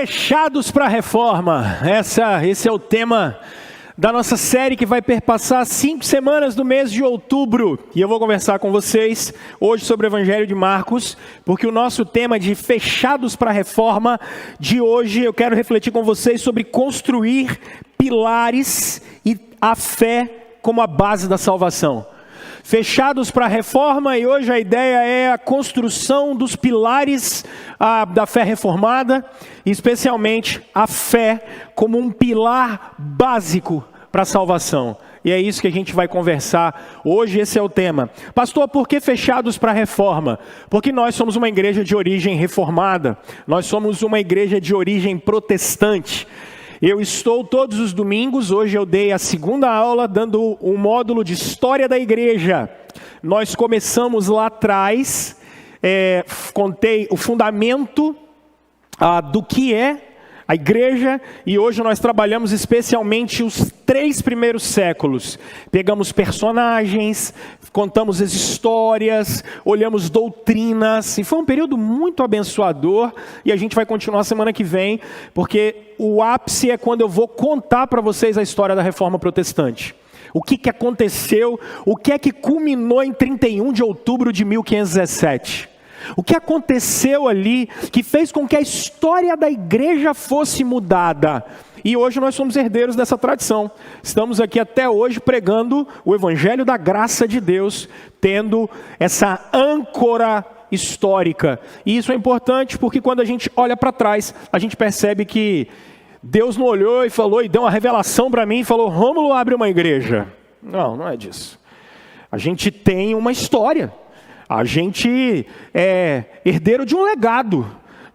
Fechados para a reforma. Esse é o tema da nossa série que vai perpassar 5 semanas do mês de outubro. E eu vou conversar com vocês hoje sobre o Evangelho de Marcos, porque o nosso tema de Fechados para a Reforma de hoje, eu quero refletir com vocês sobre construir pilares e a fé como a base da salvação. Fechados para a reforma, e hoje a ideia é a construção dos pilares da fé reformada, especialmente a fé como um pilar básico para a salvação. E é isso que a gente vai conversar hoje, esse é o tema. Pastor, por que fechados para a reforma? Porque nós somos uma igreja de origem reformada, nós somos uma igreja de origem protestante. Eu estou todos os domingos, hoje eu dei a segunda aula dando um módulo de História da Igreja. Nós começamos lá atrás, contei o fundamento do que é a igreja, e hoje nós trabalhamos especialmente os 3 primeiros séculos. Pegamos personagens, contamos as histórias, olhamos doutrinas, e foi um período muito abençoador, e a gente vai continuar semana que vem, porque o ápice é quando eu vou contar para vocês a história da Reforma Protestante. O que aconteceu, o que é que culminou em 31 de outubro de 1517. O que aconteceu ali que fez com que a história da igreja fosse mudada. E hoje nós somos herdeiros dessa tradição. Estamos aqui até hoje pregando o Evangelho da graça de Deus, tendo essa âncora histórica. E isso é importante porque quando a gente olha para trás, a gente percebe que Deus não olhou e falou e deu uma revelação para mim e falou: Rômulo, abre uma igreja. Não é disso. A gente tem uma história. A gente é herdeiro de um legado,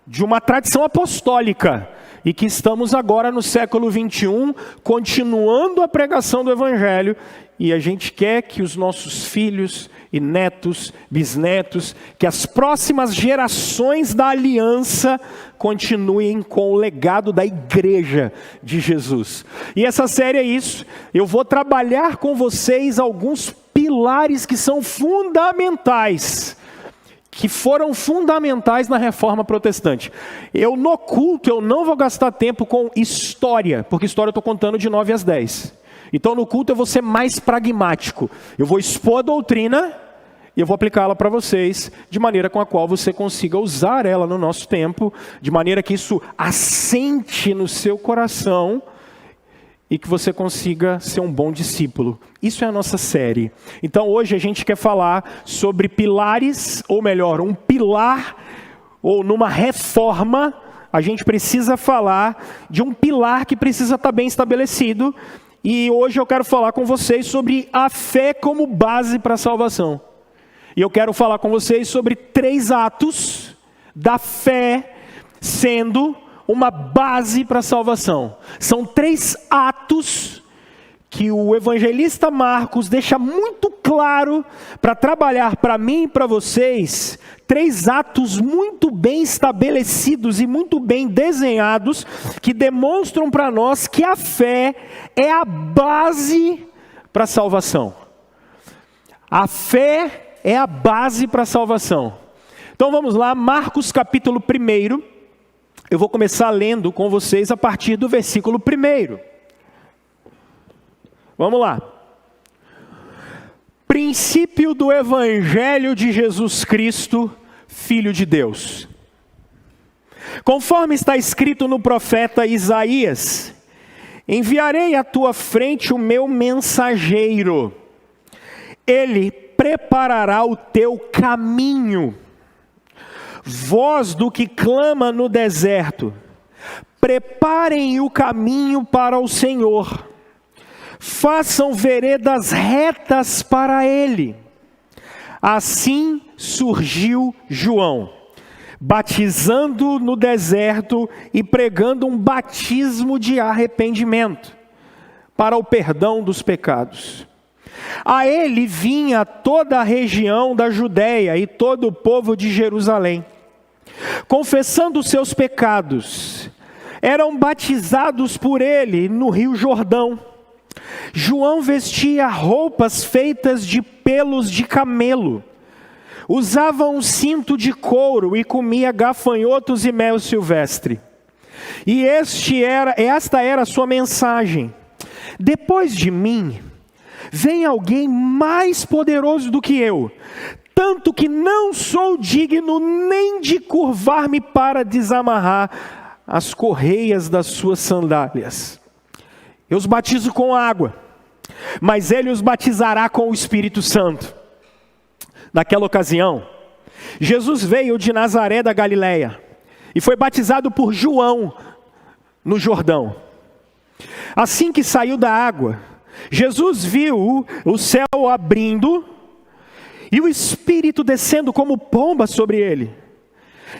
de uma tradição apostólica, e que estamos agora no século 21, continuando a pregação do Evangelho, e a gente quer que os nossos filhos e netos, bisnetos, que as próximas gerações da aliança continuem com o legado da igreja de Jesus. E essa série é isso. Eu vou trabalhar com vocês alguns pilares que são fundamentais, que foram fundamentais na Reforma Protestante. No culto, eu não vou gastar tempo com história, porque história eu estou contando de 9 às 10. Então no culto eu vou ser mais pragmático. Eu vou expor a doutrina e eu vou aplicá-la para vocês, de maneira com a qual você consiga usar ela no nosso tempo, de maneira que isso assente no seu coração e que você consiga ser um bom discípulo. Isso é a nossa série. Então hoje a gente quer falar sobre pilares, ou melhor, um pilar, ou numa reforma, a gente precisa falar de um pilar que precisa estar bem estabelecido. E hoje eu quero falar com vocês sobre a fé como base para a salvação. E eu quero falar com vocês sobre 3 atos da fé sendo uma base para a salvação. São 3 atos que o evangelista Marcos deixa muito claro para trabalhar para mim e para vocês. 3 atos muito bem estabelecidos e muito bem desenhados, que demonstram para nós que a fé é a base para a salvação. A fé é a base para a salvação. Então vamos lá, Marcos capítulo 1. Eu vou começar lendo com vocês a partir do versículo 1. Vamos lá. Princípio do Evangelho de Jesus Cristo, Filho de Deus. Conforme está escrito no profeta Isaías: enviarei à tua frente o meu mensageiro. Ele preparará o teu caminho. Voz do que clama no deserto: preparem o caminho para o Senhor. Façam veredas retas para ele. Assim surgiu João, batizando no deserto e pregando um batismo de arrependimento para o perdão dos pecados. A ele vinha toda a região da Judéia e todo o povo de Jerusalém, confessando seus pecados. Eram batizados por ele no Rio Jordão. João vestia roupas feitas de pelos de camelo, usava um cinto de couro e comia gafanhotos e mel silvestre. E esta era a sua mensagem: depois de mim, vem alguém mais poderoso do que eu, tanto que não sou digno nem de curvar-me para desamarrar as correias das suas sandálias. Eu os batizo com água, mas ele os batizará com o Espírito Santo. Naquela ocasião, Jesus veio de Nazaré da Galileia e foi batizado por João no Jordão. Assim que saiu da água, Jesus viu o céu abrindo e o Espírito descendo como pomba sobre ele.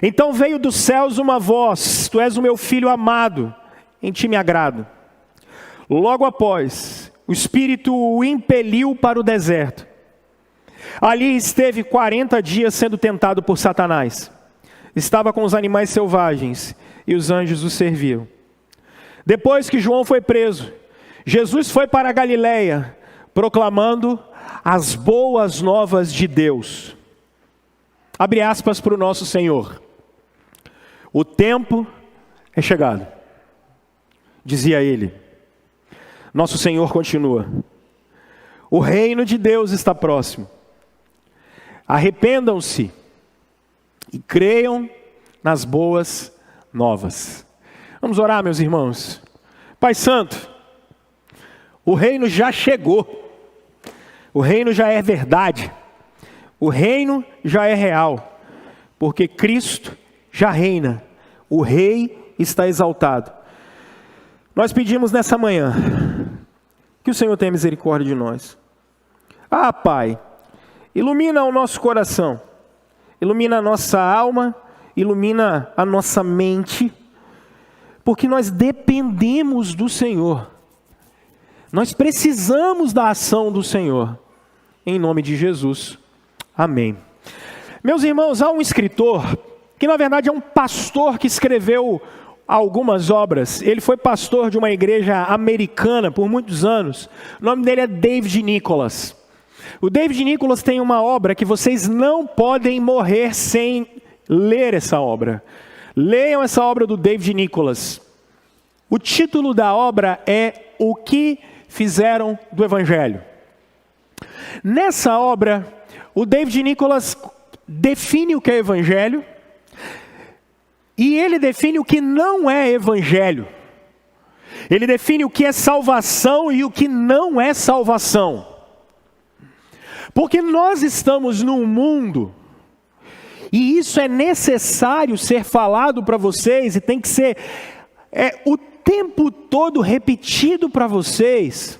Então veio dos céus uma voz: tu és o meu filho amado, em ti me agrado. Logo após, o Espírito o impeliu para o deserto. Ali esteve 40 dias sendo tentado por Satanás. Estava com os animais selvagens e os anjos o serviam. Depois que João foi preso, Jesus foi para a Galileia, proclamando as boas novas de Deus. Abre aspas para o nosso Senhor. O tempo é chegado, dizia ele. Nosso Senhor continua. O reino de Deus está próximo. Arrependam-se e creiam nas boas novas. Vamos orar, meus irmãos. Pai Santo, o reino já chegou. O reino já é verdade. O reino já é real. Porque Cristo já reina. O Rei está exaltado. Nós pedimos nessa manhã que o Senhor tenha misericórdia de nós. Ah, Pai, ilumina o nosso coração. Ilumina a nossa alma. Ilumina a nossa mente. Porque nós dependemos do Senhor. Nós precisamos da ação do Senhor. Em nome de Jesus. Amém. Meus irmãos, há um escritor, que na verdade é um pastor que escreveu algumas obras. Ele foi pastor de uma igreja americana por muitos anos. O nome dele é David Nicholas. O David Nicholas tem uma obra que vocês não podem morrer sem ler essa obra. Leiam essa obra do David Nicholas. O título da obra é O que fizeram do Evangelho. Nessa obra, o David Nicholas define o que é Evangelho e ele define o que não é Evangelho. Ele define o que é salvação e o que não é salvação. Porque nós estamos num mundo, e isso é necessário ser falado para vocês, e tem que ser o tempo todo repetido para vocês.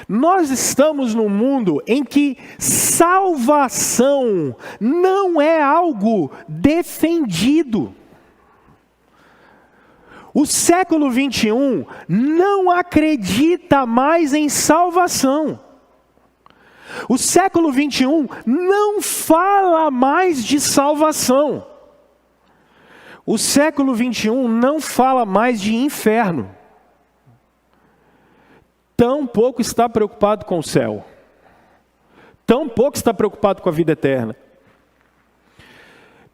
Nós estamos num mundo em que salvação não é algo defendido. O século 21 não acredita mais em salvação. O século 21 não fala mais de salvação. O século 21 não fala mais de inferno. Tão pouco está preocupado com o céu. Tão pouco está preocupado com a vida eterna.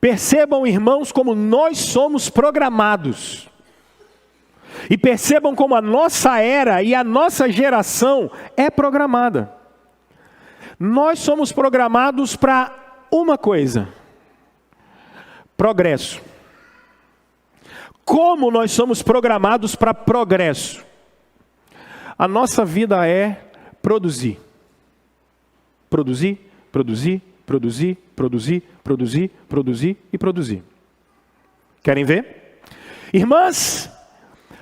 Percebam, irmãos, como nós somos programados. E percebam como a nossa era e a nossa geração é programada. Nós somos programados para uma coisa: progresso. Como nós somos programados para progresso? A nossa vida é produzir. Produzir, produzir, produzir, produzir, produzir, produzir e produzir. Querem ver? Irmãs,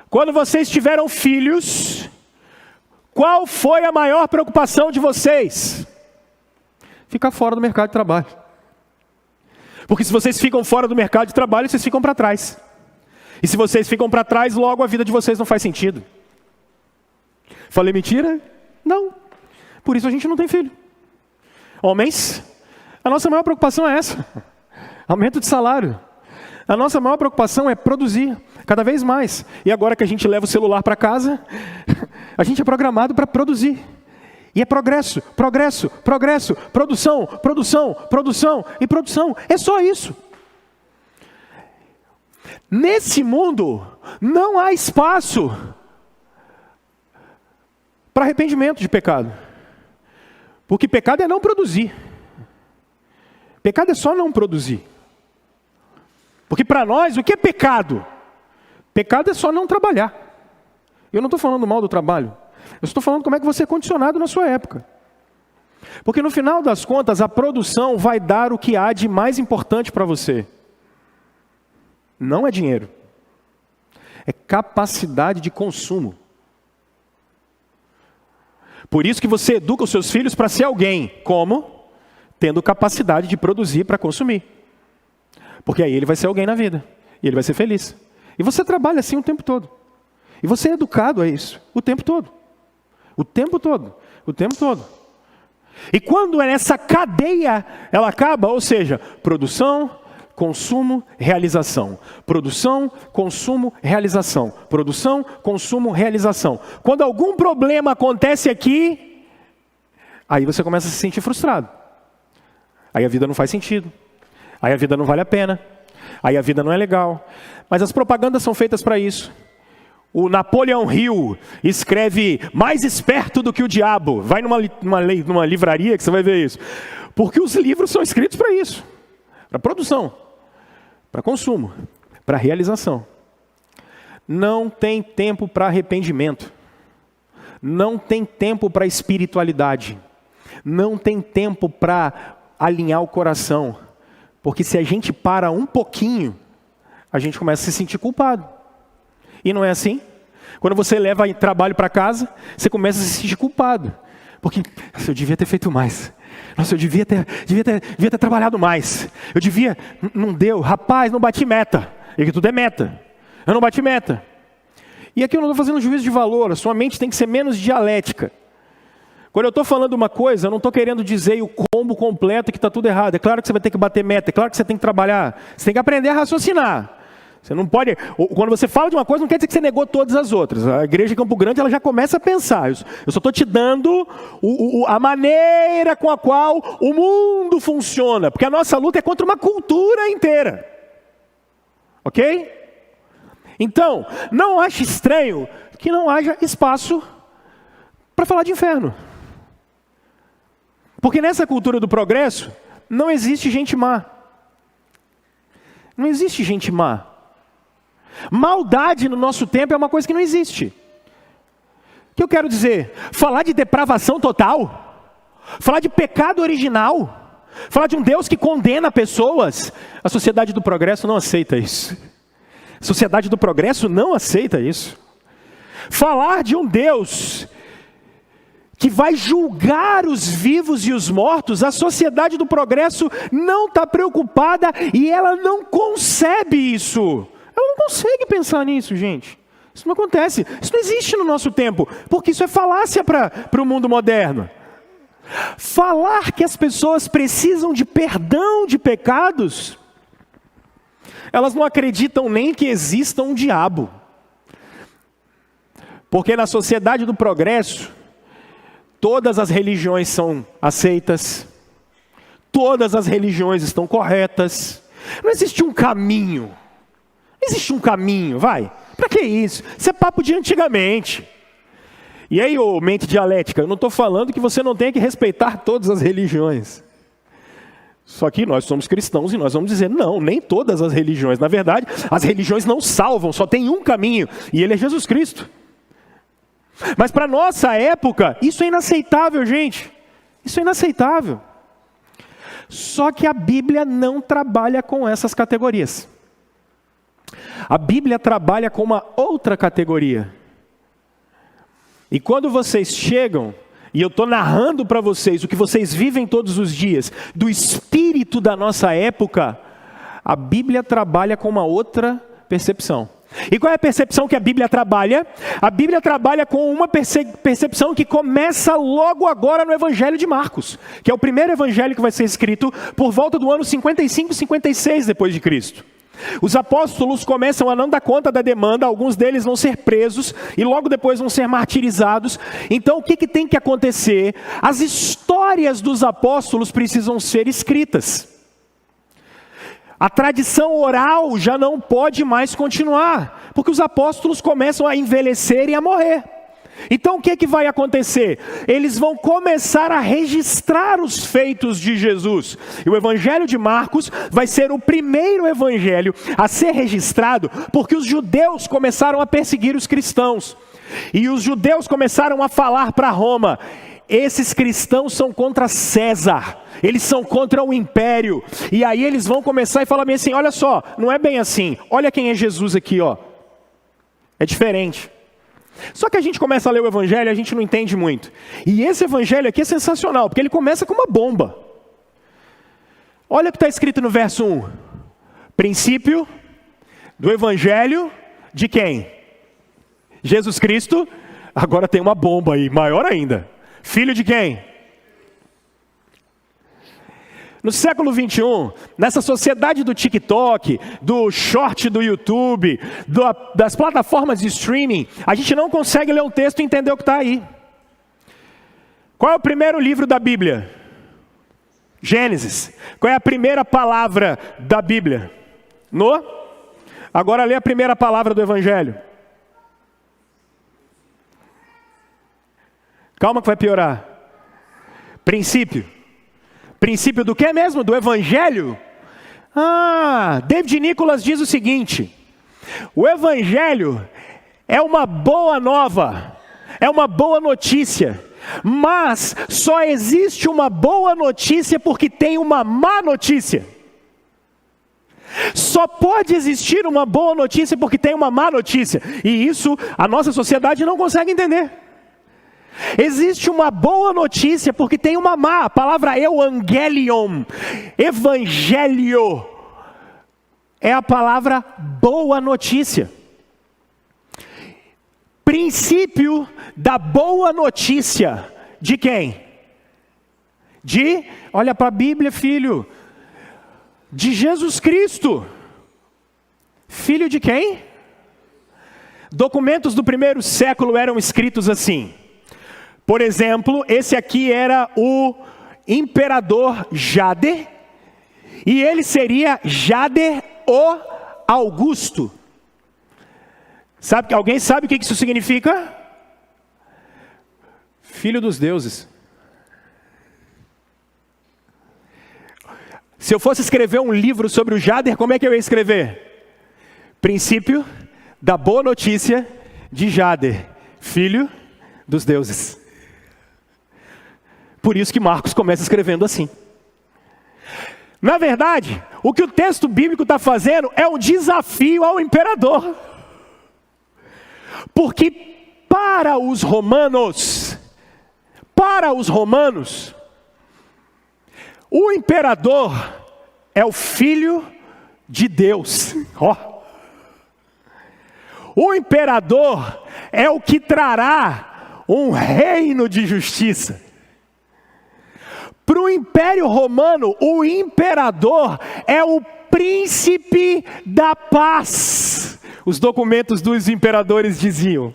quando vocês tiveram filhos, qual foi a maior preocupação de vocês? Ficar fora do mercado de trabalho. Porque se vocês ficam fora do mercado de trabalho, vocês ficam para trás. E se vocês ficam para trás, logo a vida de vocês não faz sentido. Falei mentira? Não. Por isso a gente não tem filho. Homens, a nossa maior preocupação é essa. Aumento de salário. A nossa maior preocupação é produzir cada vez mais. E agora que a gente leva o celular para casa, a gente é programado para produzir. E é progresso, progresso, progresso, produção, produção, produção e produção. É só isso. Nesse mundo, não há espaço para arrependimento de pecado. Porque pecado é não produzir. Pecado é só não produzir. Porque para nós, o que é pecado? Pecado é só não trabalhar. Eu não estou falando mal do trabalho. Eu estou falando como é que você é condicionado na sua época. Porque no final das contas, a produção vai dar o que há de mais importante para você. Não é dinheiro. É capacidade de consumo. Por isso que você educa os seus filhos para ser alguém. Como? Tendo capacidade de produzir para consumir. Porque aí ele vai ser alguém na vida. E ele vai ser feliz. E você trabalha assim o tempo todo. E você é educado a isso. O tempo todo. O tempo todo. O tempo todo. E quando essa cadeia ela acaba, ou seja, produção, consumo, realização. Produção, consumo, realização. Produção, consumo, realização. Quando algum problema acontece aqui, aí você começa a se sentir frustrado. Aí a vida não faz sentido. Aí a vida não vale a pena. Aí a vida não é legal. Mas as propagandas são feitas para isso. O Napoleão Hill escreve mais esperto do que o diabo. Vai numa livraria que você vai ver isso. Porque os livros são escritos para isso. Para produção. Para consumo. Para realização. Não tem tempo para arrependimento. Não tem tempo para espiritualidade. Não tem tempo para alinhar o coração. Porque se a gente para um pouquinho, a gente começa a se sentir culpado. E não é assim? Quando você leva trabalho para casa, você começa a se sentir culpado. Porque, nossa, eu devia ter feito mais. Nossa, eu devia ter trabalhado mais. Eu devia, não deu. Rapaz, não bati meta. E que tudo é meta. Eu não bati meta. E aqui eu não estou fazendo juízo de valor. A sua mente tem que ser menos dialética. Quando eu estou falando uma coisa, eu não estou querendo dizer o combo completo que está tudo errado. É claro que você vai ter que bater meta, é claro que você tem que trabalhar. Você tem que aprender a raciocinar. Você não pode... Quando você fala de uma coisa, não quer dizer que você negou todas as outras. A igreja de Campo Grande ela já começa a pensar. Eu só estou te dando a maneira com a qual o mundo funciona. Porque a nossa luta é contra uma cultura inteira. Ok? Então, não ache estranho que não haja espaço para falar de inferno. Porque nessa cultura do progresso, não existe gente má. Não existe gente má. Maldade no nosso tempo é uma coisa que não existe. O que eu quero dizer? Falar de depravação total, falar de pecado original, falar de um Deus que condena pessoas, a sociedade do progresso não aceita isso. A sociedade do progresso não aceita isso. Falar de um Deus que vai julgar os vivos e os mortos, a sociedade do progresso não está preocupada e ela não concebe isso. Ela não consegue pensar nisso, gente. Isso não acontece. Isso não existe no nosso tempo, porque isso é falácia para o mundo moderno. Falar que as pessoas precisam de perdão de pecados, elas não acreditam nem que exista um diabo. Porque na sociedade do progresso, todas as religiões são aceitas, todas as religiões estão corretas, não existe um caminho. Não existe um caminho, vai. Para que isso? Isso é papo de antigamente. E aí, ô mente dialética, eu não estou falando que você não tenha que respeitar todas as religiões. Só que nós somos cristãos e nós vamos dizer, não, nem todas as religiões. Na verdade, as religiões não salvam, só tem um caminho, e ele é Jesus Cristo. Mas para a nossa época, isso é inaceitável, gente. Isso é inaceitável. Só que a Bíblia não trabalha com essas categorias. A Bíblia trabalha com uma outra categoria. E quando vocês chegam, e eu estou narrando para vocês o que vocês vivem todos os dias, do espírito da nossa época, a Bíblia trabalha com uma outra percepção. E qual é a percepção que a Bíblia trabalha? A Bíblia trabalha com uma percepção que começa logo agora no Evangelho de Marcos, que é o primeiro evangelho que vai ser escrito por volta do ano 55, 56 depois de Cristo. Os apóstolos começam a não dar conta da demanda, alguns deles vão ser presos e logo depois vão ser martirizados. Então o que tem que acontecer? As histórias dos apóstolos precisam ser escritas. A tradição oral já não pode mais continuar, porque os apóstolos começam a envelhecer e a morrer. Então o que vai acontecer? Eles vão começar a registrar os feitos de Jesus. E o Evangelho de Marcos vai ser o primeiro evangelho a ser registrado, porque os judeus começaram a perseguir os cristãos. E os judeus começaram a falar para Roma: esses cristãos são contra César, eles são contra o império. E aí eles vão começar e falar bem assim: olha só, não é bem assim, olha quem é Jesus aqui, ó. É diferente. Só que a gente começa a ler o evangelho e a gente não entende muito. E esse evangelho aqui é sensacional, porque ele começa com uma bomba. Olha o que está escrito no verso 1. Princípio do evangelho de quem? Jesus Cristo. Agora tem uma bomba aí, maior ainda. Filho de quem? No século 21, nessa sociedade do TikTok, do short do YouTube, das plataformas de streaming, a gente não consegue ler um texto e entender o que está aí. Qual é o primeiro livro da Bíblia? Gênesis. Qual é a primeira palavra da Bíblia? Noé. Agora lê a primeira palavra do Evangelho. Calma que vai piorar. Princípio. Princípio do que mesmo? Do Evangelho? David Nicholas diz o seguinte: o Evangelho é uma boa nova, é uma boa notícia, mas só existe uma boa notícia porque tem uma má notícia. Só pode existir uma boa notícia porque tem uma má notícia, e isso a nossa sociedade não consegue entender. Existe uma boa notícia porque tem uma má. A palavra evangelion, evangelho, é a palavra boa notícia. Princípio da boa notícia de quem? Olha para a Bíblia, filho, de Jesus Cristo. Filho de quem? Documentos do primeiro século eram escritos assim. Por exemplo, esse aqui era o imperador Jader, e ele seria Jader o Augusto. Alguém sabe o que isso significa? Filho dos deuses. Se eu fosse escrever um livro sobre o Jader, como é que eu ia escrever? Princípio da boa notícia de Jader, filho dos deuses. Por isso que Marcos começa escrevendo assim. Na verdade, o que o texto bíblico está fazendo é um desafio ao imperador. Porque para os romanos, o imperador é o filho de Deus. O imperador é o que trará um reino de justiça. Para o Império Romano, o imperador é o príncipe da paz. Os documentos dos imperadores diziam.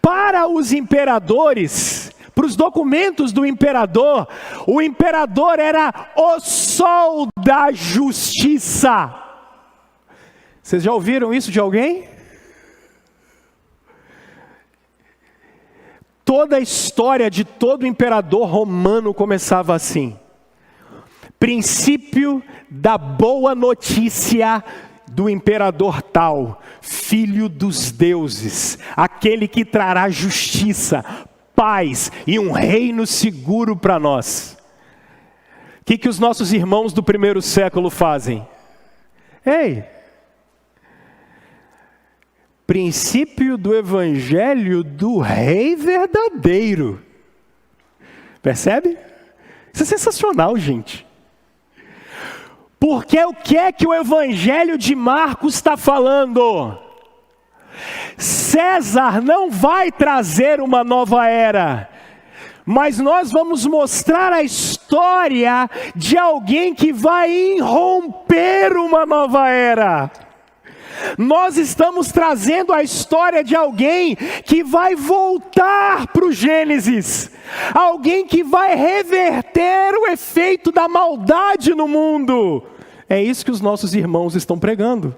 Para os imperadores, para os documentos do imperador, o imperador era o sol da justiça. Vocês já ouviram isso de alguém? Toda a história de todo imperador romano começava assim. Princípio da boa notícia do imperador tal, filho dos deuses, aquele que trará justiça, paz e um reino seguro para nós. O que os nossos irmãos do primeiro século fazem? Princípio do evangelho do rei verdadeiro. Percebe? Isso é sensacional, gente. Porque o que é que o evangelho de Marcos está falando? César não vai trazer uma nova era, mas nós vamos mostrar a história de alguém que vai irromper uma nova era. Nós estamos trazendo a história de alguém que vai voltar para o Gênesis. Alguém que vai reverter o efeito da maldade no mundo. É isso que os nossos irmãos estão pregando.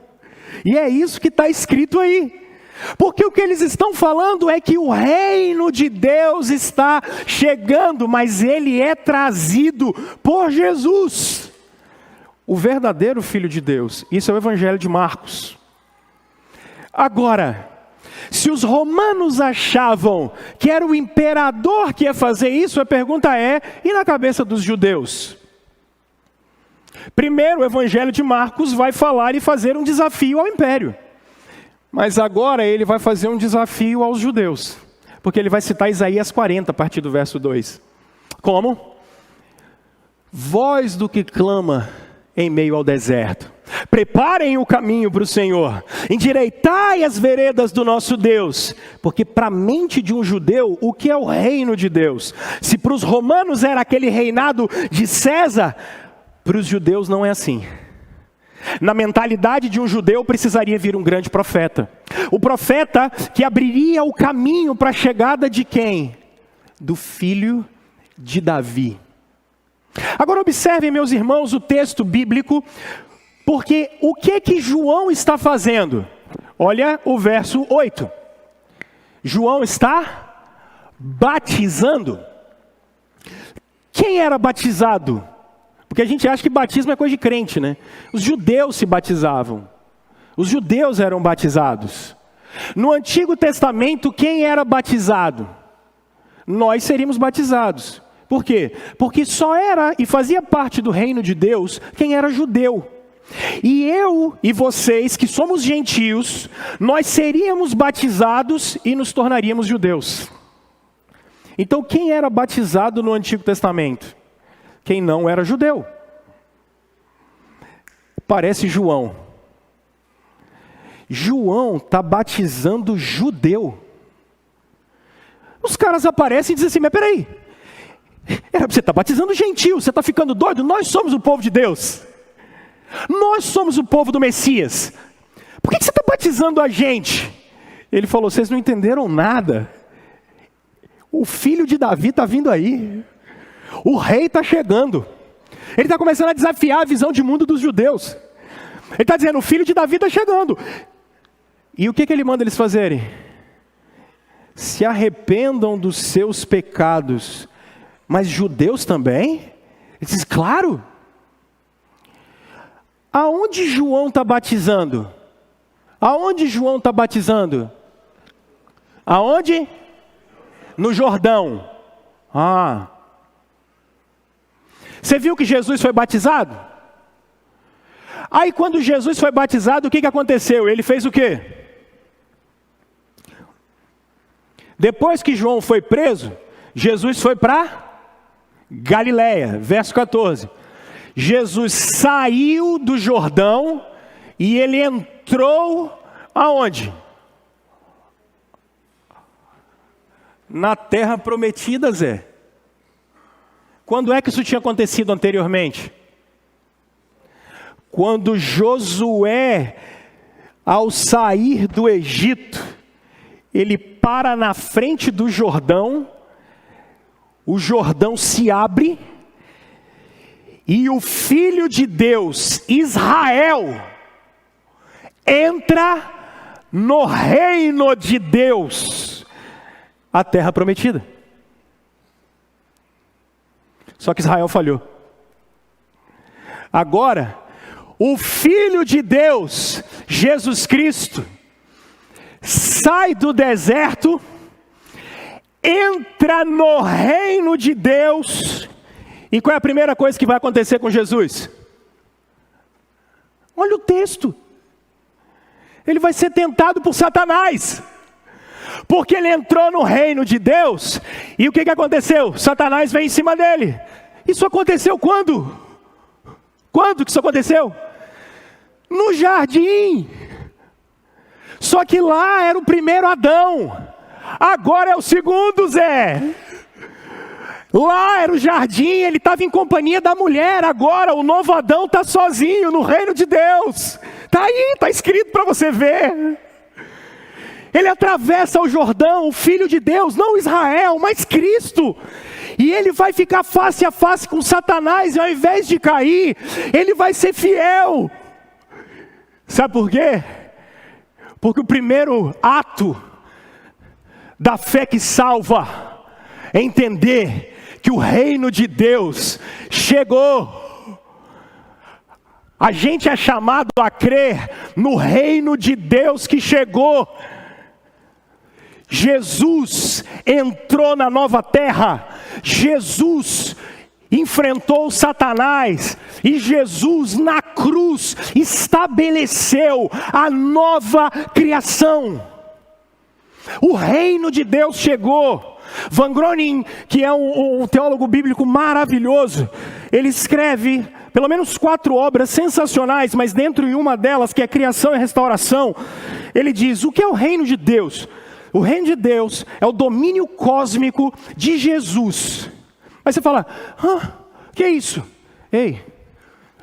E é isso que está escrito aí. Porque o que eles estão falando é que o reino de Deus está chegando, mas ele é trazido por Jesus, o verdadeiro Filho de Deus. Isso é o Evangelho de Marcos. Agora, se os romanos achavam que era o imperador que ia fazer isso, a pergunta é, e na cabeça dos judeus? Primeiro, o Evangelho de Marcos vai falar e fazer um desafio ao império. Mas agora ele vai fazer um desafio aos judeus. Porque ele vai citar Isaías 40, a partir do verso 2. Como? Voz do que clama em meio ao deserto. Preparem o caminho para o Senhor. Endireitai as veredas do nosso Deus. Porque para a mente de um judeu, o que é o reino de Deus? Se para os romanos era aquele reinado de César, para os judeus não é assim. Na mentalidade de um judeu precisaria vir um grande profeta. O profeta que abriria o caminho para a chegada de quem? Do filho de Davi. Agora observem, meus irmãos, o texto bíblico, porque o que João está fazendo? Olha o verso 8. João está batizando. Quem era batizado? Porque a gente acha que batismo é coisa de crente, né? Os judeus se batizavam. Os judeus eram batizados. No Antigo Testamento, quem era batizado? Nós seríamos batizados. Por quê? Porque só era e fazia parte do reino de Deus quem era judeu. E eu e vocês, que somos gentios, nós seríamos batizados e nos tornaríamos judeus. Então, quem era batizado no Antigo Testamento? Quem não era judeu. Parece João. João está batizando judeu. Os caras aparecem e dizem assim, mas peraí, você está batizando gentil, você está ficando doido? Nós somos o povo de Deus. Nós somos o povo do Messias. Por que você está batizando a gente? Ele falou, vocês não entenderam nada. O filho de Davi está vindo aí. O rei está chegando. Ele está começando a desafiar a visão de mundo dos judeus. Ele está dizendo, o filho de Davi está chegando. E o que ele manda eles fazerem? Se arrependam dos seus pecados. Mas judeus também? Ele diz, claro. Aonde João está batizando? Aonde João está batizando? Aonde? No Jordão. Você viu que Jesus foi batizado? Aí quando Jesus foi batizado, o que aconteceu? Ele fez o quê? Depois que João foi preso, Jesus foi para Galileia, verso 14. Jesus saiu do Jordão e ele entrou aonde? Na terra prometida, Zé. Quando é que isso tinha acontecido anteriormente? Quando Josué, ao sair do Egito, ele para na frente do Jordão, o Jordão se abre, e o Filho de Deus, Israel, entra no reino de Deus, a terra prometida. Só que Israel falhou. Agora, o Filho de Deus, Jesus Cristo, sai do deserto, entra no reino de Deus. E qual é a primeira coisa que vai acontecer com Jesus? Olha o texto. Ele vai ser tentado por Satanás. Porque ele entrou no reino de Deus, e o que aconteceu? Satanás veio em cima dele. Isso aconteceu quando? Quando que isso aconteceu? No jardim. Só que lá era o primeiro Adão, agora é o segundo, Zé. Lá era o jardim, ele estava em companhia da mulher, agora o novo Adão está sozinho no reino de Deus. Está aí, está escrito para você ver. Ele atravessa o Jordão, o Filho de Deus, não Israel, mas Cristo. E ele vai ficar face a face com Satanás, e ao invés de cair, ele vai ser fiel. Sabe por quê? Porque o primeiro ato da fé que salva é entender que o reino de Deus chegou. A gente é chamado a crer no reino de Deus que chegou. Jesus entrou na nova terra, Jesus enfrentou Satanás, e Jesus na cruz estabeleceu a nova criação. O reino de Deus chegou. Van Groningen, que é um teólogo bíblico maravilhoso, ele escreve pelo menos 4 obras sensacionais, mas dentro de uma delas, que é Criação e Restauração, ele diz: o que é o reino de Deus? O reino de Deus é o domínio cósmico de Jesus. Aí você fala: que é isso? Ei,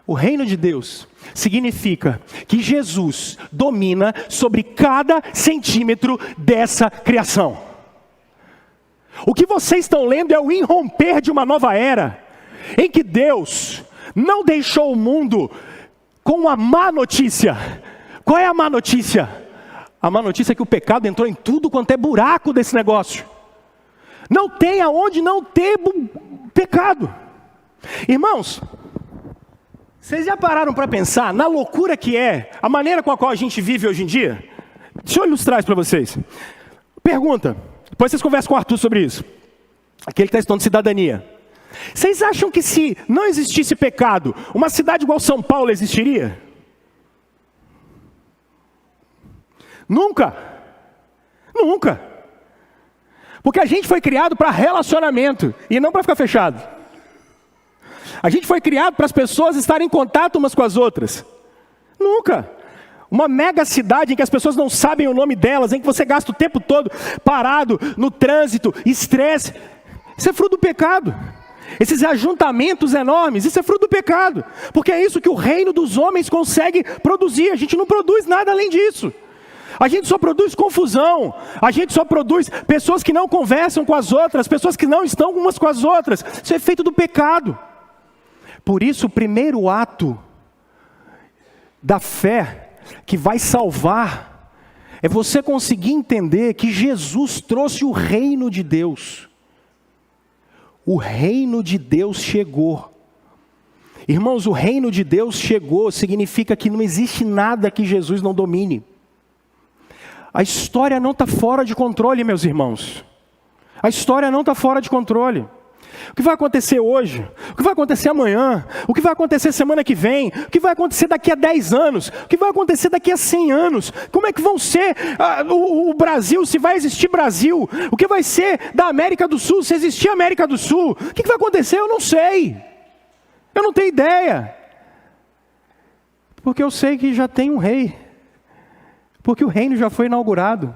o reino de Deus significa que Jesus domina sobre cada centímetro dessa criação. O que vocês estão lendo é o irromper de uma nova era, em que Deus não deixou o mundo com uma má notícia. Qual é a má notícia? A má notícia é que o pecado entrou em tudo quanto é buraco desse negócio. Não tem aonde não ter pecado. Irmãos, vocês já pararam para pensar na loucura que é a maneira com a qual a gente vive hoje em dia? Deixa eu ilustrar isso para vocês. Pergunta, depois vocês conversam com o Arthur sobre isso. Aquele que está estudando cidadania. Vocês acham que se não existisse pecado, uma cidade igual São Paulo existiria? Nunca. Nunca. Porque a gente foi criado para relacionamento e não para ficar fechado. A gente foi criado para as pessoas estarem em contato umas com as outras. Nunca. Uma mega cidade em que as pessoas não sabem o nome delas, em que você gasta o tempo todo parado no trânsito, estresse. Isso é fruto do pecado. Esses ajuntamentos enormes, isso é fruto do pecado. Porque é isso que o reino dos homens consegue produzir. A gente não produz nada além disso. A gente só produz confusão. A gente só produz pessoas que não conversam com as outras, pessoas que não estão umas com as outras. Isso é feito do pecado. Por isso, o primeiro ato da fé que vai salvar é você conseguir entender que Jesus trouxe o reino de Deus. O reino de Deus chegou. Irmãos, o reino de Deus chegou significa que não existe nada que Jesus não domine. A história não está fora de controle, meus irmãos. A história não está fora de controle. O que vai acontecer hoje? O que vai acontecer amanhã? O que vai acontecer semana que vem? O que vai acontecer daqui a 10 anos? O que vai acontecer daqui a 100 anos? Como é que vão ser o Brasil, se vai existir Brasil? O que vai ser da América do Sul, se existir América do Sul? O que vai acontecer? Eu não sei. Eu não tenho ideia. Porque eu sei que já tem um rei. Porque o reino já foi inaugurado.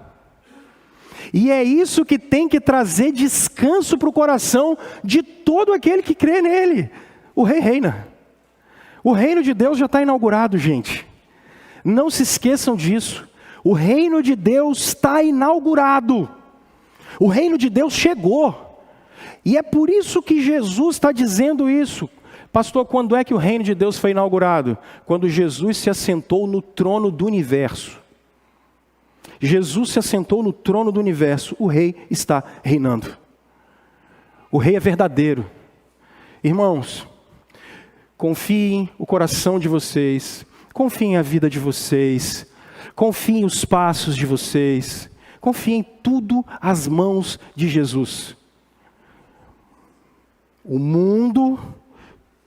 E é isso que tem que trazer descanso para o coração de todo aquele que crê nele. O rei reina. O reino de Deus já está inaugurado, gente. Não se esqueçam disso. O reino de Deus está inaugurado. O reino de Deus chegou. E é por isso que Jesus está dizendo isso. Pastor, quando é que o reino de Deus foi inaugurado? Quando Jesus se assentou no trono do universo. Jesus se assentou no trono do universo, o rei está reinando. O rei é verdadeiro. Irmãos, confiem o coração de vocês, confiem a vida de vocês, confiem os passos de vocês, confiem tudo às mãos de Jesus. O mundo,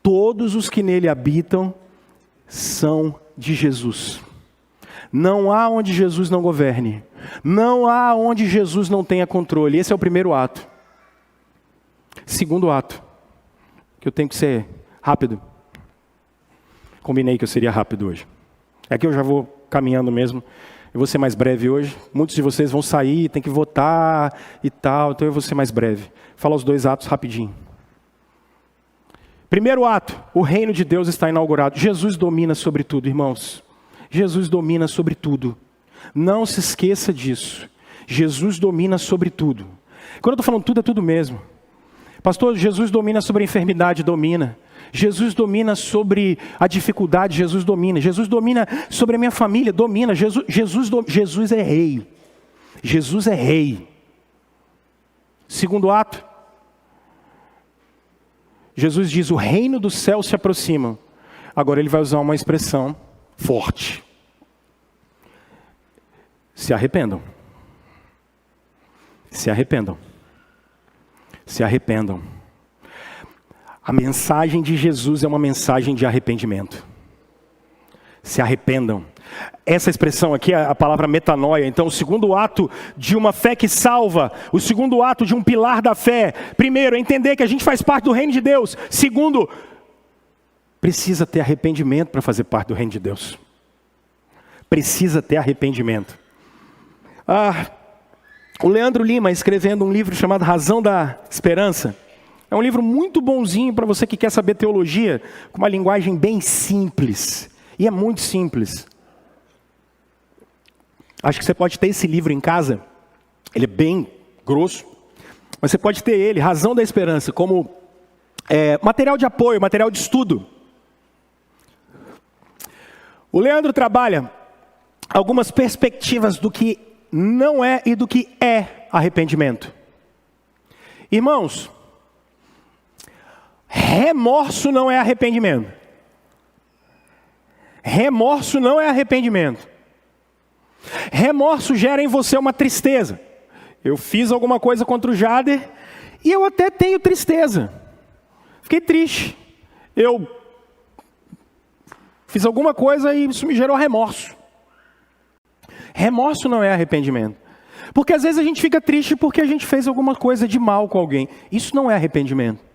todos os que nele habitam, são de Jesus. Não há onde Jesus não governe. Não há onde Jesus não tenha controle. Esse é o primeiro ato. Segundo ato, que eu tenho que ser rápido. Combinei que eu seria rápido hoje. É que eu já vou caminhando mesmo. Eu vou ser mais breve hoje. Muitos de vocês vão sair, tem que votar e tal. Então eu vou ser mais breve. Fala os 2 atos rapidinho. Primeiro ato, o reino de Deus está inaugurado. Jesus domina sobre tudo, irmãos. Jesus domina sobre tudo. Não se esqueça disso. Jesus domina sobre tudo. Quando eu estou falando tudo, é tudo mesmo. Pastor, Jesus domina sobre a enfermidade, domina. Jesus domina sobre a dificuldade, Jesus domina. Jesus domina sobre a minha família, domina. Jesus é rei. Jesus é rei. Segundo ato, Jesus diz: o reino do céu se aproxima. Agora ele vai usar uma expressão forte: se arrependam. Se arrependam. Se arrependam. A mensagem de Jesus é uma mensagem de arrependimento. Se arrependam. Essa expressão aqui é a palavra metanoia. Então, o segundo ato de uma fé que salva, o segundo ato de um pilar da fé. Primeiro, é entender que a gente faz parte do reino de Deus. Segundo, precisa ter arrependimento para fazer parte do reino de Deus. Precisa ter arrependimento. O Leandro Lima, escrevendo um livro chamado Razão da Esperança. É um livro muito bonzinho para você que quer saber teologia, com uma linguagem bem simples. E é muito simples. Acho que você pode ter esse livro em casa. Ele é bem grosso. Mas você pode ter ele, Razão da Esperança, como material de apoio, material de estudo. O Leandro trabalha algumas perspectivas do que não é e do que é arrependimento. Irmãos, remorso não é arrependimento. Remorso não é arrependimento. Remorso gera em você uma tristeza. Eu fiz alguma coisa contra o Jader e eu até tenho tristeza. Fiquei triste. Eu fiz alguma coisa e isso me gerou remorso. Remorso não é arrependimento. Porque às vezes a gente fica triste porque a gente fez alguma coisa de mal com alguém. Isso não é arrependimento.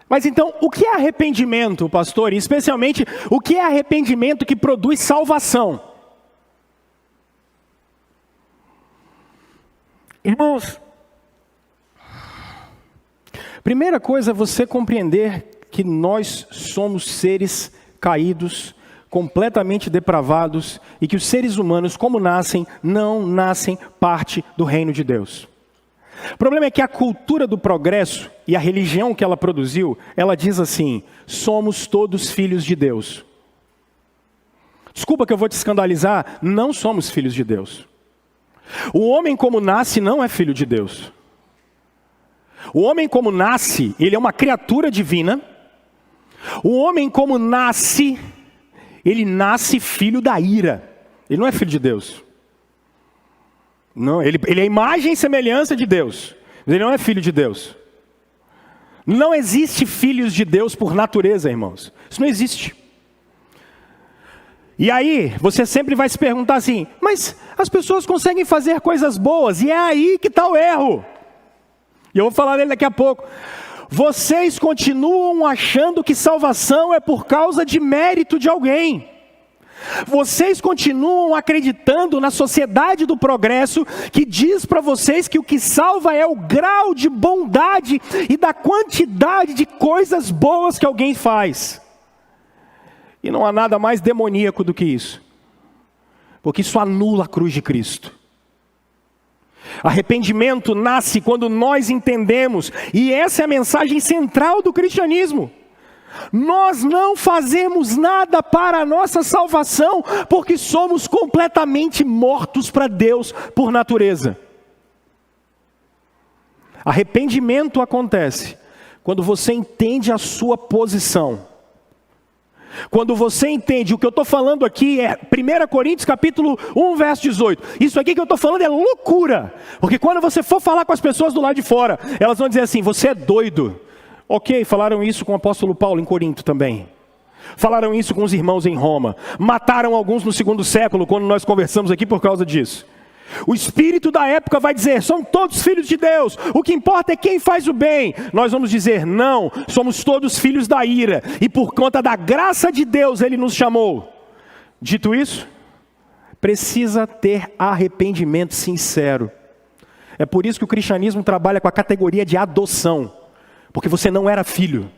Mas então, o que é arrependimento, pastor? E especialmente, o que é arrependimento que produz salvação? Irmãos, primeira coisa é você compreender que nós somos seres caídos, completamente depravados, e que os seres humanos, como nascem, não nascem parte do reino de Deus. O problema é que a cultura do progresso e a religião que ela produziu, ela diz assim: somos todos filhos de Deus. Desculpa que eu vou te escandalizar, não somos filhos de Deus. O homem como nasce não é filho de Deus. O homem como nasce, ele é uma criatura divina. O homem como nasce, ele nasce filho da ira. Ele não é filho de Deus. Não, ele é a imagem e semelhança de Deus, mas ele não é filho de Deus. Não existe filhos de Deus por natureza, irmãos. Isso não existe. E aí, você sempre vai se perguntar assim: mas as pessoas conseguem fazer coisas boas, e é aí que está o erro. E eu vou falar dele daqui a pouco. Vocês continuam achando que salvação é por causa de mérito de alguém. Vocês continuam acreditando na sociedade do progresso, que diz para vocês que o que salva é o grau de bondade e da quantidade de coisas boas que alguém faz. E não há nada mais demoníaco do que isso, porque isso anula a cruz de Cristo. Arrependimento nasce quando nós entendemos, e essa é a mensagem central do cristianismo: nós não fazemos nada para a nossa salvação, porque somos completamente mortos para Deus por natureza. Arrependimento acontece quando você entende a sua posição. Quando você entende, o que eu estou falando aqui é 1 Coríntios capítulo 1, verso 18. Isso aqui que eu estou falando é loucura. Porque quando você for falar com as pessoas do lado de fora, elas vão dizer assim: você é doido. Ok, falaram isso com o apóstolo Paulo em Corinto também. Falaram isso com os irmãos em Roma. Mataram alguns no 2º século, quando nós conversamos aqui por causa disso. O espírito da época vai dizer: são todos filhos de Deus, o que importa é quem faz o bem. Nós vamos dizer: não, somos todos filhos da ira, e por conta da graça de Deus Ele nos chamou. Dito isso, precisa ter arrependimento sincero. É por isso que o cristianismo trabalha com a categoria de adoção. Porque você não era filho.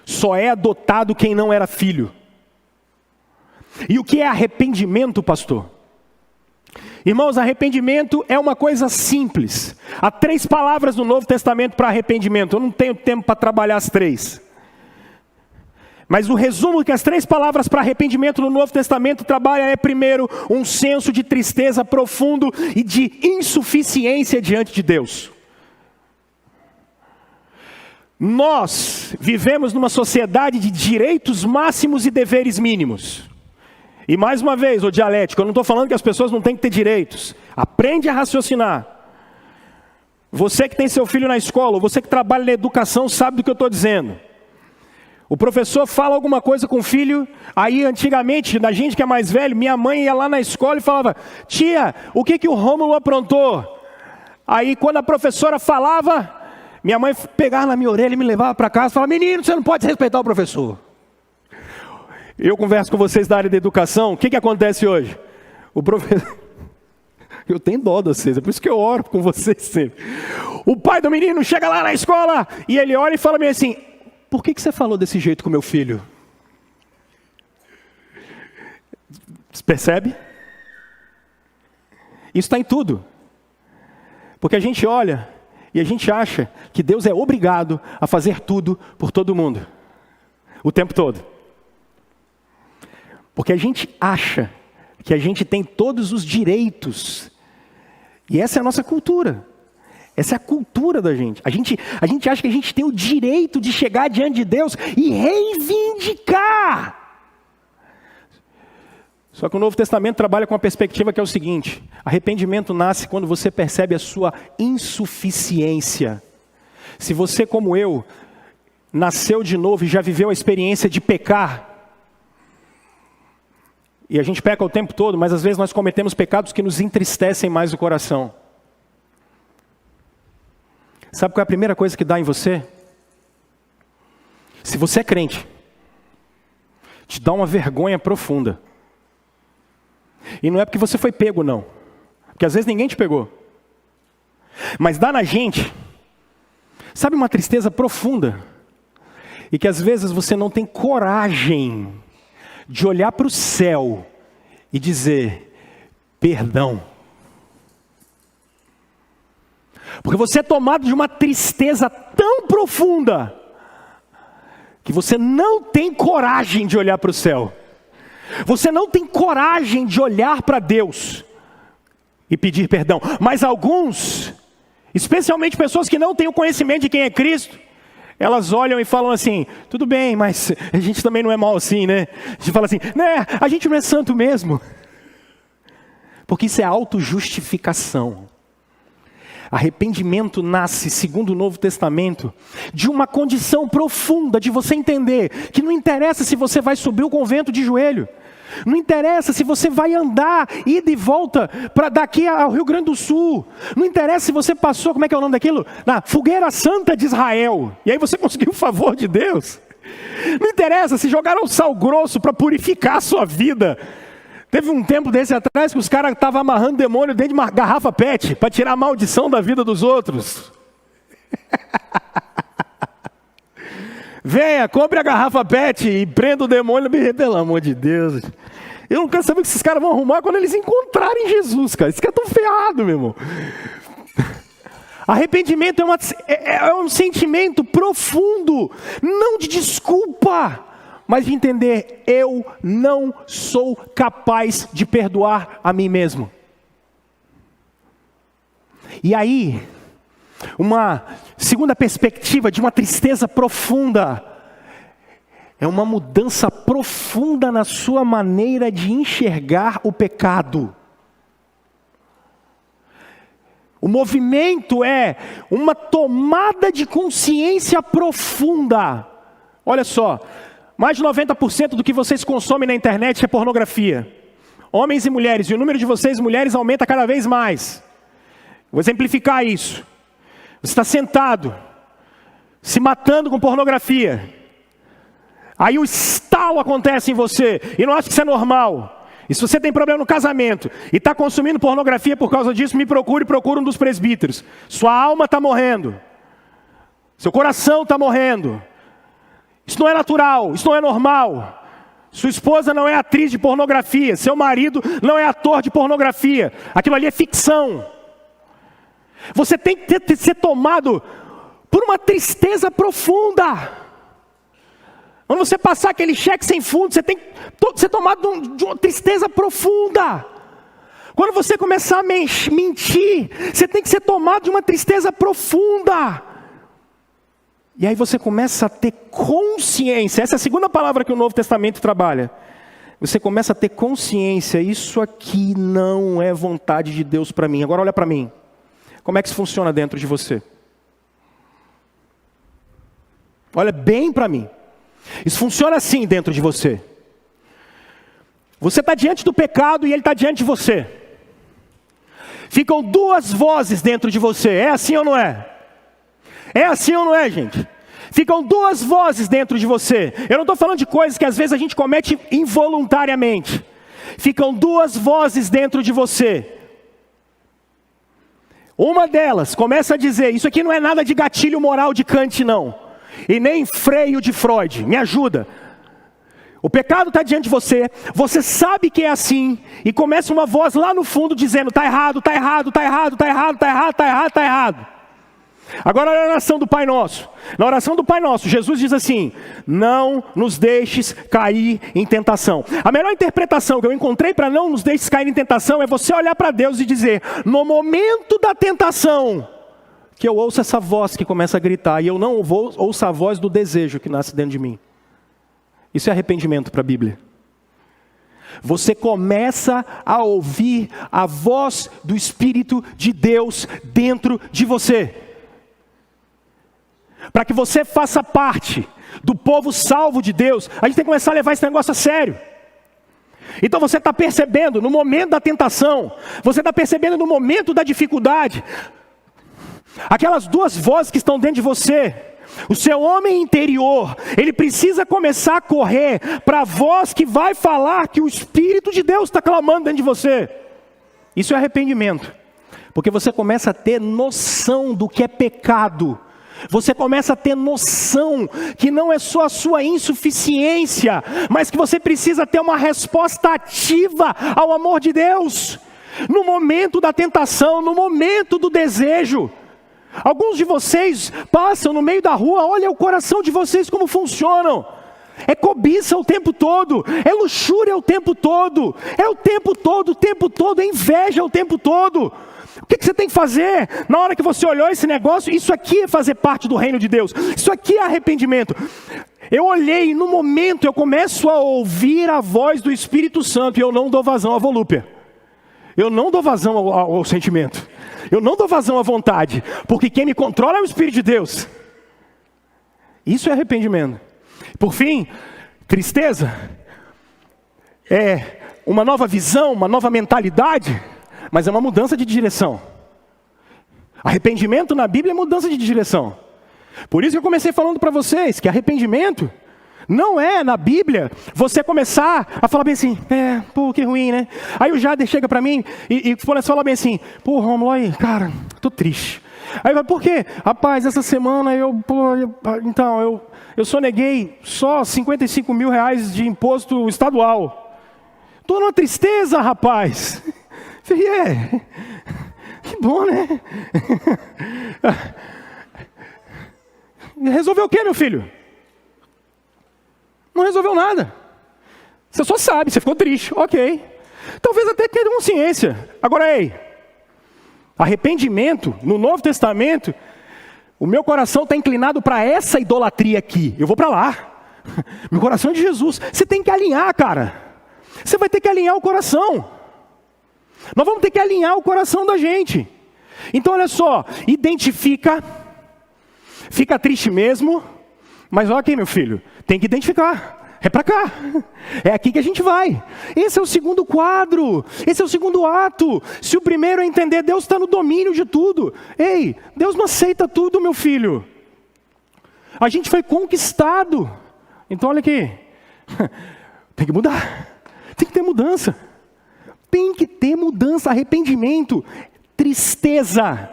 Só é adotado quem não era filho. E o que é arrependimento, pastor? Irmãos, arrependimento é uma coisa simples. Há 3 palavras no Novo Testamento para arrependimento. Eu não tenho tempo para trabalhar as 3. Mas o resumo que as 3 palavras para arrependimento no Novo Testamento trabalham é, primeiro, um senso de tristeza profundo e de insuficiência diante de Deus. Nós vivemos numa sociedade de direitos máximos e deveres mínimos. E mais uma vez, o dialético, eu não estou falando que as pessoas não têm que ter direitos. Aprende a raciocinar. Você que tem seu filho na escola, ou você que trabalha na educação, sabe do que eu estou dizendo. O professor fala alguma coisa com o filho, aí antigamente, da gente que é mais velho, minha mãe ia lá na escola e falava: tia, o que o Rômulo aprontou? Aí quando a professora falava, minha mãe pegava na minha orelha e me levava para casa e falava: menino, você não pode respeitar o professor. Eu converso com vocês da área da educação, o que acontece hoje? O professor... Eu tenho dó de vocês, é por isso que eu oro com vocês sempre. O pai do menino chega lá na escola e ele olha e fala meio assim: por que você falou desse jeito com meu filho? Você percebe? Isso está em tudo. Porque a gente olha e a gente acha que Deus é obrigado a fazer tudo por todo mundo. O tempo todo. Porque a gente acha que a gente tem todos os direitos. E essa é a nossa cultura. Essa é a cultura da gente. A gente acha que a gente tem o direito de chegar diante de Deus e reivindicar. Só que o Novo Testamento trabalha com a perspectiva que é o seguinte: arrependimento nasce quando você percebe a sua insuficiência. Se você, como eu, nasceu de novo e já viveu a experiência de pecar, e a gente peca o tempo todo, mas às vezes nós cometemos pecados que nos entristecem mais o coração. Sabe qual é a primeira coisa que dá em você? Se você é crente, te dá uma vergonha profunda. E não é porque você foi pego, não. Porque às vezes ninguém te pegou. Mas dá na gente, sabe, uma tristeza profunda. E que às vezes você não tem coragem de olhar para o céu e dizer: perdão. Porque você é tomado de uma tristeza tão profunda que você não tem coragem de olhar para o céu. Você não tem coragem de olhar para Deus e pedir perdão. Mas alguns, especialmente pessoas que não têm o conhecimento de quem é Cristo, elas olham e falam assim: tudo bem, mas a gente também não é mal assim, né? A gente fala assim: né, a gente não é santo mesmo. Porque isso é autojustificação. Arrependimento nasce, segundo o Novo Testamento, de uma condição profunda de você entender que não interessa se você vai subir o convento de joelho. Não interessa se você vai andar, ida e volta, para daqui ao Rio Grande do Sul. Não interessa se você passou, como é que é o nome daquilo? Na fogueira santa de Israel. E aí você conseguiu o favor de Deus. Não interessa se jogaram sal grosso para purificar a sua vida. Teve um tempo desse atrás que os caras estavam amarrando demônio dentro de uma garrafa PET para tirar a maldição da vida dos outros. Venha, compre a garrafa PET e prenda o demônio. Pelo amor de Deus. Eu não quero saber o que esses caras vão arrumar quando eles encontrarem Jesus, cara. Isso que é tão ferrado, meu irmão. Arrependimento é um sentimento profundo, não de desculpa, mas de entender: eu não sou capaz de perdoar a mim mesmo. E aí, uma segunda perspectiva de uma tristeza profunda, é uma mudança profunda na sua maneira de enxergar o pecado. O movimento é uma tomada de consciência profunda. Olha só, mais de 90% do que vocês consomem na internet é pornografia. Homens e mulheres, e o número de vocês mulheres aumenta cada vez mais. Vou exemplificar isso. Você está sentado, se matando com pornografia. Aí o estalo acontece em você, e não acha que isso é normal. E se você tem problema no casamento, e está consumindo pornografia por causa disso, me procure um dos presbíteros. Sua alma está morrendo. Seu coração está morrendo. Isso não é natural, isso não é normal. Sua esposa não é atriz de pornografia. Seu marido não é ator de pornografia. Aquilo ali é ficção. Você tem que ser tomado por uma tristeza profunda. Quando você passar aquele cheque sem fundo, você tem que ser tomado de uma tristeza profunda. Quando você começar a mentir, você tem que ser tomado de uma tristeza profunda. E aí você começa a ter consciência. Essa é a segunda palavra que o Novo Testamento trabalha. Você começa a ter consciência. Isso aqui não é vontade de Deus para mim. Agora olha para mim. Como é que isso funciona dentro de você? Olha bem para mim. Isso funciona assim dentro de você. Você está diante do pecado e ele está diante de você. Ficam duas vozes dentro de você. É assim ou não é? É assim ou não é, gente? Ficam duas vozes dentro de você. Eu não estou falando de coisas que às vezes a gente comete involuntariamente. Ficam duas vozes dentro de você. Uma delas começa a dizer, isso aqui não é nada de gatilho moral de Kant não. E nem freio de Freud, me ajuda. O pecado está diante de você, você sabe que é assim, e começa uma voz lá no fundo dizendo, está errado, está errado, está errado, está errado, está errado, está errado, está errado. Agora na oração do Pai Nosso. Na oração do Pai Nosso, Jesus diz assim, não nos deixes cair em tentação. A melhor interpretação que eu encontrei para não nos deixes cair em tentação é você olhar para Deus e dizer, no momento da tentação, que eu ouço essa voz que começa a gritar, e eu não ouço a voz do desejo que nasce dentro de mim. Isso é arrependimento para a Bíblia. Você começa a ouvir a voz do Espírito de Deus dentro de você. Para que você faça parte do povo salvo de Deus, a gente tem que começar a levar esse negócio a sério. Então você está percebendo no momento da tentação, você está percebendo no momento da dificuldade, aquelas duas vozes que estão dentro de você. O seu homem interior, ele precisa começar a correr para a voz que vai falar que o Espírito de Deus está clamando dentro de você. Isso é arrependimento, porque você começa a ter noção do que é pecado. Você começa a ter noção que não é só a sua insuficiência, mas que você precisa ter uma resposta ativa ao amor de Deus. No momento da tentação, no momento do desejo. Alguns de vocês passam no meio da rua, olha o coração de vocês como funcionam. É cobiça o tempo todo, é luxúria o tempo todo, é o tempo todo, é inveja o tempo todo. O que você tem que fazer? Na hora que você olhou esse negócio, isso aqui é fazer parte do reino de Deus. Isso aqui é arrependimento. Eu olhei e no momento eu começo a ouvir a voz do Espírito Santo e eu não dou vazão à volúpia. Eu não dou vazão ao sentimento. Eu não dou vazão à vontade. Porque quem me controla é o Espírito de Deus. Isso é arrependimento. Por fim, tristeza é uma nova visão, uma nova mentalidade, mas é uma mudança de direção. Arrependimento na Bíblia é mudança de direção. Por isso que eu comecei falando para vocês que arrependimento não é na Bíblia você começar a falar bem assim, pô, que ruim, né? Aí o Jader chega para mim e fala bem assim, pô, Romulo, aí, cara, tô triste. Aí vai, por quê? Rapaz, essa semana eu soneguei só 55 mil reais de imposto estadual. Tô numa tristeza, rapaz. Falei, que bom, né? Resolveu o quê, meu filho? Não resolveu nada. Você só sabe, você ficou triste, ok. Talvez até tenha consciência. Agora, arrependimento, no Novo Testamento, o meu coração está inclinado para essa idolatria aqui. Eu vou para lá. Meu coração é de Jesus. Você tem que alinhar, cara. Você vai ter que alinhar o coração. Nós vamos ter que alinhar o coração da gente. Então, olha só, identifica, fica triste mesmo, mas olha aqui, meu filho, tem que identificar. É para cá, é aqui que a gente vai. Esse é o segundo quadro, esse é o segundo ato. Se o primeiro é entender, Deus está no domínio de tudo. Ei, Deus não aceita tudo, meu filho. A gente foi conquistado. Então olha aqui, tem que mudar, tem que ter mudança. Tem que ter mudança, arrependimento, tristeza,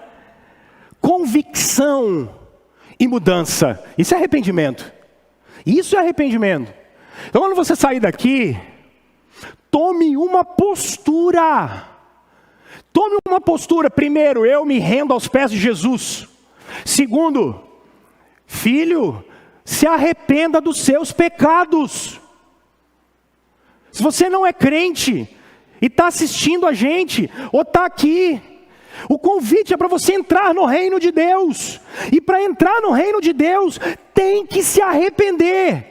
convicção e mudança. Isso é arrependimento. Isso é arrependimento. Então quando você sair daqui, tome uma postura. Tome uma postura. Primeiro, eu me rendo aos pés de Jesus. Segundo, filho, se arrependa dos seus pecados. Se você não é crente e está assistindo a gente, ou está aqui, o convite é para você entrar no reino de Deus. E para entrar no reino de Deus, tem que se arrepender.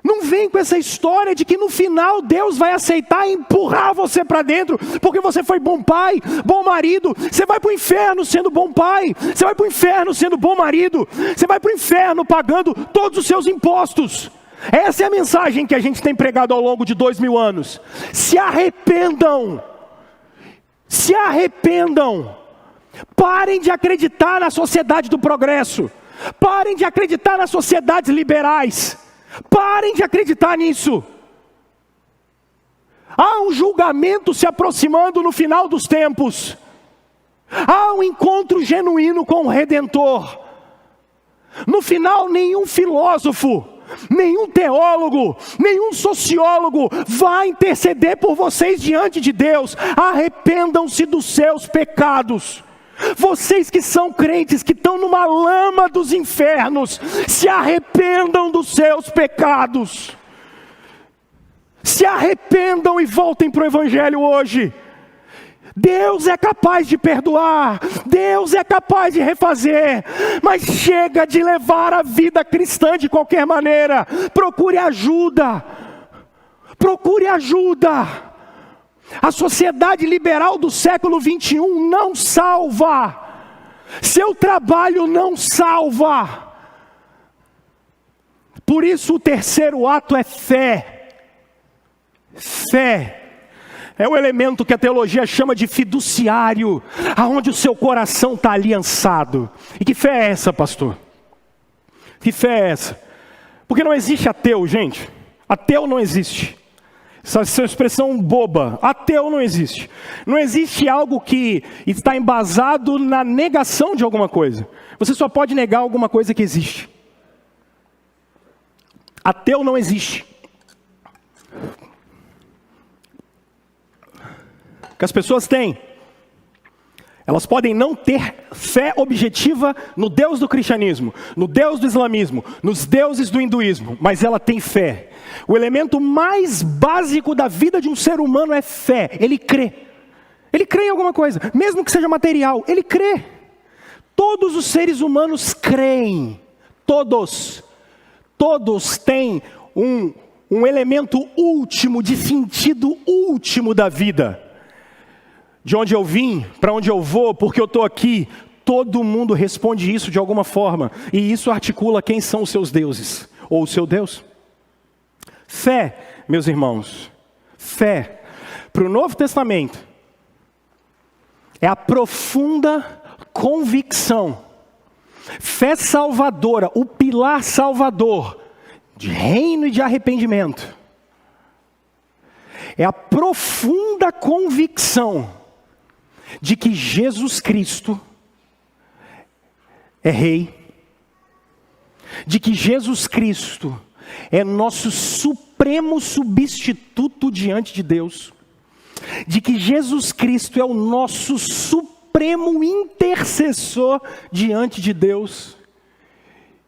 Não vem com essa história de que no final Deus vai aceitar e empurrar você para dentro, porque você foi bom pai, bom marido. Você vai para o inferno sendo bom pai, você vai para o inferno sendo bom marido, você vai para o inferno pagando todos os seus impostos. Essa é a mensagem que a gente tem pregado ao longo de 2000 anos. Se arrependam, se arrependam. Parem de acreditar na sociedade do progresso, parem de acreditar nas sociedades liberais. Parem de acreditar nisso. Há um julgamento se aproximando no final dos tempos. Há um encontro genuíno com o Redentor. No final, nenhum filósofo, nenhum teólogo, nenhum sociólogo vai interceder por vocês diante de Deus. Arrependam-se dos seus pecados. Vocês que são crentes, que estão numa lama dos infernos, se arrependam dos seus pecados. Se arrependam e voltem para o Evangelho hoje. Deus é capaz de perdoar, Deus é capaz de refazer, mas chega de levar a vida cristã de qualquer maneira. Procure ajuda, procure ajuda. A sociedade liberal do século 21 não salva. Seu trabalho não salva. Por isso o terceiro ato é fé. Fé é o elemento que a teologia chama de fiduciário, aonde o seu coração está aliançado. E que fé é essa, pastor? Que fé é essa? Porque não existe ateu, gente. Ateu não existe. Essa é uma expressão boba. Ateu não existe. Não existe algo que está embasado na negação de alguma coisa. Você só pode negar alguma coisa que existe. Ateu não existe. O que as pessoas têm, elas podem não ter fé objetiva no Deus do cristianismo, no Deus do islamismo, nos deuses do hinduísmo, mas ela tem fé. O elemento mais básico da vida de um ser humano é fé. Ele crê. Ele crê em alguma coisa, mesmo que seja material, ele crê. Todos os seres humanos creem. Todos. Todos têm um elemento último, de sentido último da vida. De onde eu vim, para onde eu vou, porque eu estou aqui. Todo mundo responde isso de alguma forma. E isso articula quem são os seus deuses, ou o seu Deus. Fé, meus irmãos, fé, para o Novo Testamento, é a profunda convicção, fé salvadora, o pilar salvador, de reino e de arrependimento. É a profunda convicção de que Jesus Cristo é Rei, de que Jesus Cristo é nosso supremo substituto diante de Deus, de que Jesus Cristo é o nosso supremo intercessor diante de Deus,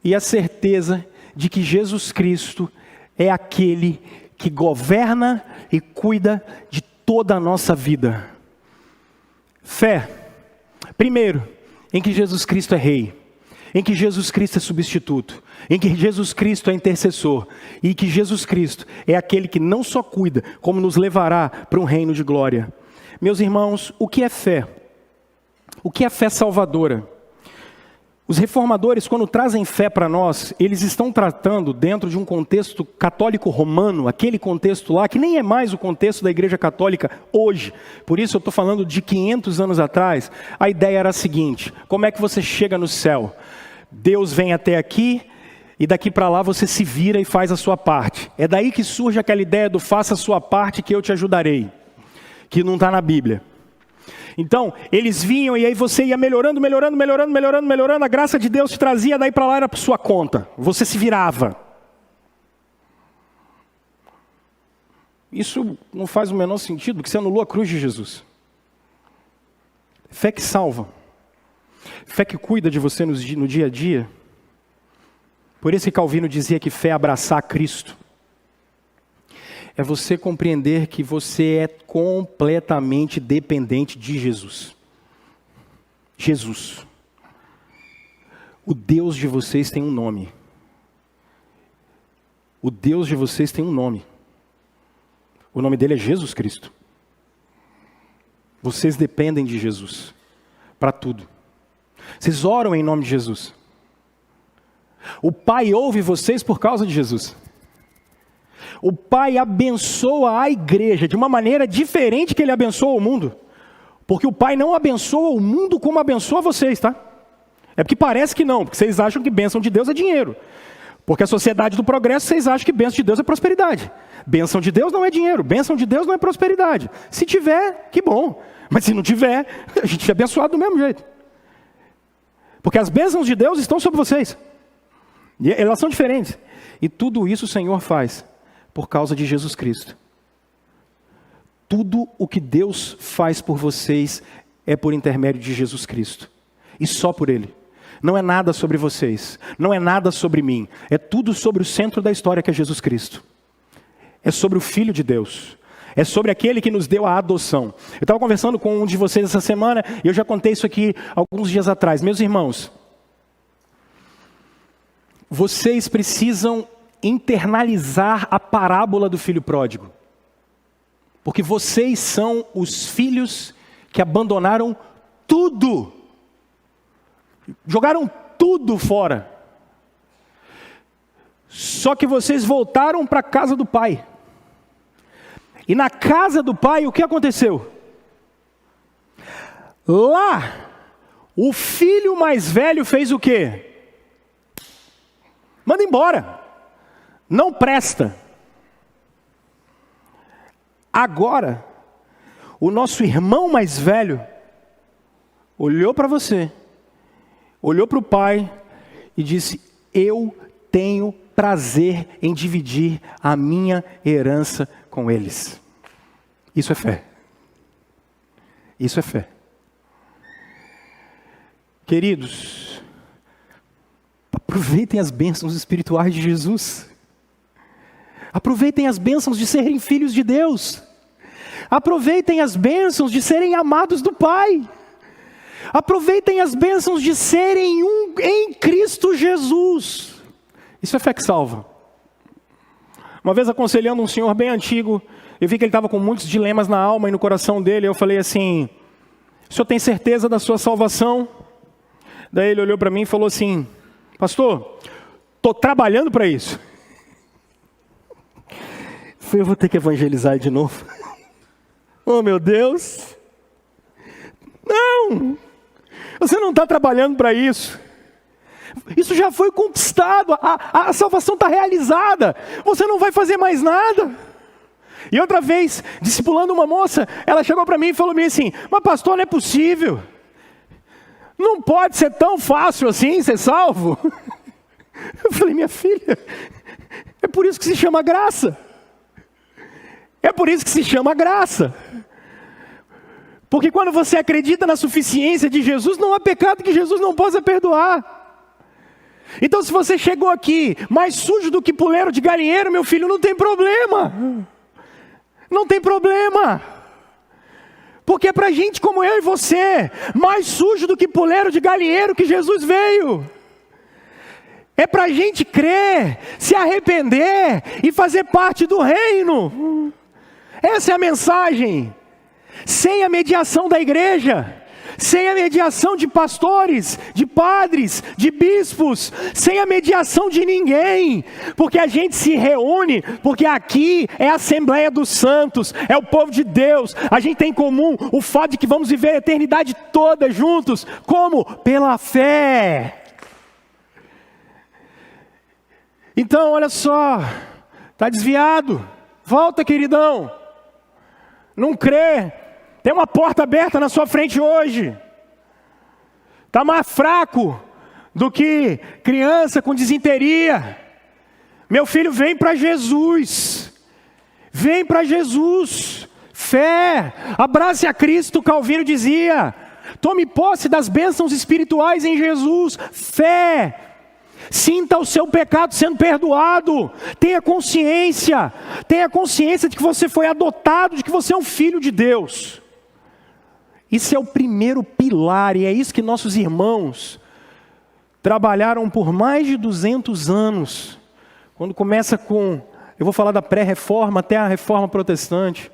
e a certeza de que Jesus Cristo é aquele que governa e cuida de toda a nossa vida. Fé, primeiro, em que Jesus Cristo é Rei, em que Jesus Cristo é substituto, em que Jesus Cristo é intercessor, e que Jesus Cristo é aquele que não só cuida, como nos levará para um reino de glória. Meus irmãos, o que é fé? O que é fé salvadora? Os reformadores, quando trazem fé para nós, eles estão tratando dentro de um contexto católico romano, aquele contexto lá, que nem é mais o contexto da Igreja Católica hoje. Por isso eu estou falando de 500 anos atrás. A ideia era a seguinte: como é que você chega no céu? Deus vem até aqui e daqui para lá você se vira e faz a sua parte. É daí que surge aquela ideia do faça a sua parte que eu te ajudarei, que não está na Bíblia. Então, eles vinham e aí você ia melhorando, a graça de Deus te trazia, daí para lá era por sua conta, você se virava. Isso não faz o menor sentido, porque você anulou a cruz de Jesus. Fé que salva. Fé que cuida de você no dia a dia. Por isso que Calvino dizia que fé é abraçar Cristo. É você compreender que você é completamente dependente de Jesus. Jesus. O Deus de vocês tem um nome. O Deus de vocês tem um nome. O nome dele é Jesus Cristo. Vocês dependem de Jesus para tudo. Vocês oram em nome de Jesus. O Pai ouve vocês por causa de Jesus. O Pai abençoa a igreja de uma maneira diferente que ele abençoa o mundo. Porque o Pai não abençoa o mundo como abençoa vocês, tá? É porque parece que não, porque vocês acham que bênção de Deus é dinheiro. Porque a sociedade do progresso, vocês acham que bênção de Deus é prosperidade. Bênção de Deus não é dinheiro, bênção de Deus não é prosperidade. Se tiver, que bom. Mas se não tiver, a gente é abençoado do mesmo jeito. Porque as bênçãos de Deus estão sobre vocês. E elas são diferentes. E tudo isso o Senhor faz por causa de Jesus Cristo. Tudo o que Deus faz por vocês é por intermédio de Jesus Cristo. E só por Ele. Não é nada sobre vocês. Não é nada sobre mim. É tudo sobre o centro da história que é Jesus Cristo. É sobre o Filho de Deus. É sobre aquele que nos deu a adoção. Eu estava conversando com um de vocês essa semana, e eu já contei isso aqui alguns dias atrás. Meus irmãos, vocês precisam internalizar a parábola do filho pródigo. Porque vocês são os filhos que abandonaram tudo. Jogaram tudo fora. Só que vocês voltaram para a casa do pai. E na casa do pai, o que aconteceu? Lá, o filho mais velho fez o quê? Manda embora. Não presta. Agora, o nosso irmão mais velho olhou para você, olhou para o pai e disse: eu tenho prazer em dividir a minha herança com eles. Isso é fé. Isso é fé. Queridos, aproveitem as bênçãos espirituais de Jesus. Aproveitem as bênçãos de serem filhos de Deus. Aproveitem as bênçãos de serem amados do Pai. Aproveitem as bênçãos de serem um em Cristo Jesus. Isso é fé que salva. Uma vez aconselhando um senhor bem antigo, eu vi que ele estava com muitos dilemas na alma e no coração dele. Eu falei assim: o senhor tem certeza da sua salvação? Daí ele olhou para mim e falou assim: pastor, estou trabalhando para isso. Eu vou ter que evangelizar de novo. Oh, meu Deus. Não. Você não está trabalhando para isso. Isso já foi conquistado. A salvação está realizada. Você não vai fazer mais nada. E outra vez, discipulando uma moça, ela chegou para mim e falou assim: mas pastor, não é possível. Não pode ser tão fácil assim ser salvo. Eu falei: minha filha, é por isso que se chama graça. É por isso que se chama graça. Porque quando você acredita na suficiência de Jesus, não há pecado que Jesus não possa perdoar. Então, se você chegou aqui mais sujo do que puleiro de galinheiro, meu filho, não tem problema. Não tem problema. Porque é para gente como eu e você, mais sujo do que puleiro de galinheiro, que Jesus veio. É para gente crer, se arrepender e fazer parte do reino. Essa é a mensagem. Sem a mediação da igreja, sem a mediação de pastores, de padres, de bispos, sem a mediação de ninguém, porque a gente se reúne, porque aqui é a Assembleia dos Santos, é o povo de Deus. A gente tem em comum o fato de que vamos viver a eternidade toda juntos. Como? Pela fé. Então, olha só, está desviado, volta, queridão. Não crê, tem uma porta aberta na sua frente hoje. Está mais fraco do que criança com disenteria. Meu filho, vem para Jesus. Vem para Jesus. Fé. Abrace a Cristo, Calvino dizia. Tome posse das bênçãos espirituais em Jesus. Fé. Sinta o seu pecado sendo perdoado. Tenha consciência de que você foi adotado, de que você é um filho de Deus. Isso é o primeiro pilar, e é isso que nossos irmãos trabalharam por mais de 200 anos. Quando começa com, eu vou falar da pré-reforma até a reforma protestante,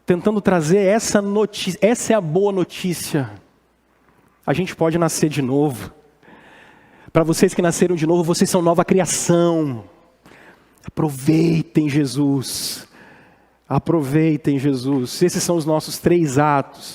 tentando trazer essa notícia, essa é a boa notícia. A gente pode nascer de novo. Para vocês que nasceram de novo, vocês são nova criação. Aproveitem Jesus. Aproveitem Jesus. Esses são os nossos 3 atos.